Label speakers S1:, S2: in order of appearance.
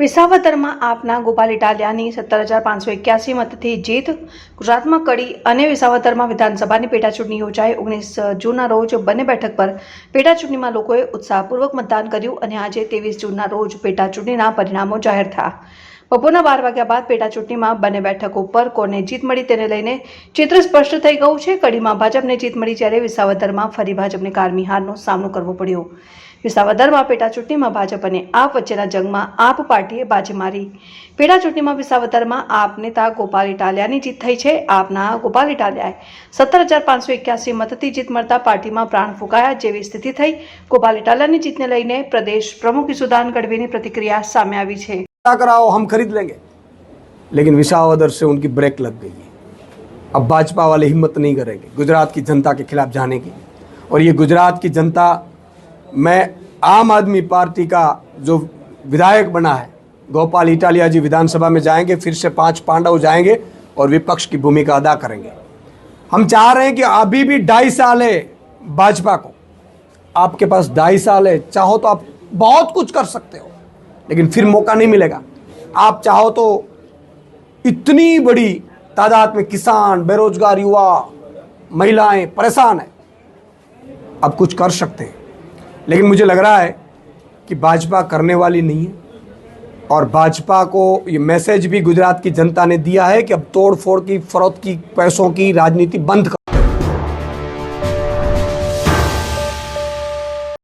S1: વિસાવદરમાં આપના ગોપાલ ઇટાલિયાની 17,581 મતથી જીત. ગુજરાતમાં કડી અને વિસાવદરમાં વિધાનસભાની પેટાચૂંટણી યોજાઈ. 19 જૂનના રોજ બંને બેઠક પર પેટાચૂંટણીમાં લોકોએ ઉત્સાહપૂર્વક મતદાન કર્યું અને આજે 23 જૂનના રોજ પેટાચૂંટણીના પરિણામો જાહેર થયા. બપોરના 12 વાગ્યા બાદ પેટાચૂંટણીમાં બંને બેઠકો પર કોને જીત મળી તેને લઈને ચિત્ર સ્પષ્ટ થઈ ગયું છે. કડીમાં ભાજપને જીત મળી જ્યારે વિસાવદરમાં ફરી ભાજપને કારમી હારનો સામનો કરવો પડ્યો. વિસાવદરમાં પેટાચૂંટણીમાં ભાજપ અને આપ વચ્ચેના જંગમાં આપ પાર્ટીએ બાજી મારી. પેટાચૂંટણીમાં વિસાવદરમાં આપ નેતા ગોપાલ ઇટાલિયાની જીત થઈ છે. આપના ગોપાલ ઇટાલિયાએ 17,581 મતથી જીત મળતા પાર્ટીમાં પ્રાણ ફૂંકાયા જેવી સ્થિતિ થઈ. ગોપાલ ઇટાલિયાની જીતને લઈને પ્રદેશ પ્રમુખ ઈસુદાન ગઢવીની प्रतिक्रिया सामने आई है.
S2: कराओ हम खरीद लेंगे, लेकिन विसावदर से उनकी ब्रेक लग गई है. अब भाजपा वाले हिम्मत नहीं करेंगे गुजरात की जनता के खिलाफ जाने की. और ये गुजरात की जनता, मैं आम आदमी पार्टी का जो विधायक बना है गोपाल इटालिया जी विधानसभा में जाएंगे, फिर से 5 पांडव जाएंगे और विपक्ष की भूमिका अदा करेंगे. हम चाह रहे हैं कि अभी भी 2.5 साल है भाजपा को. आपके पास 2.5 साल है, चाहो तो आप बहुत कुछ कर सकते हो, लेकिन फिर मौका नहीं मिलेगा. आप चाहो तो इतनी बड़ी तादाद में किसान, बेरोजगार युवा, महिलाएं परेशान है, आप कुछ कर सकते हैं. लेकिन मुझे लग रहा है कि भाजपा करने वाली नहीं है. और भाजपा को ये मैसेज भी गुजरात की जनता ने दिया है कि अब तोड़ फोड़ की, फरोख्त की, पैसों की राजनीति बंद कर.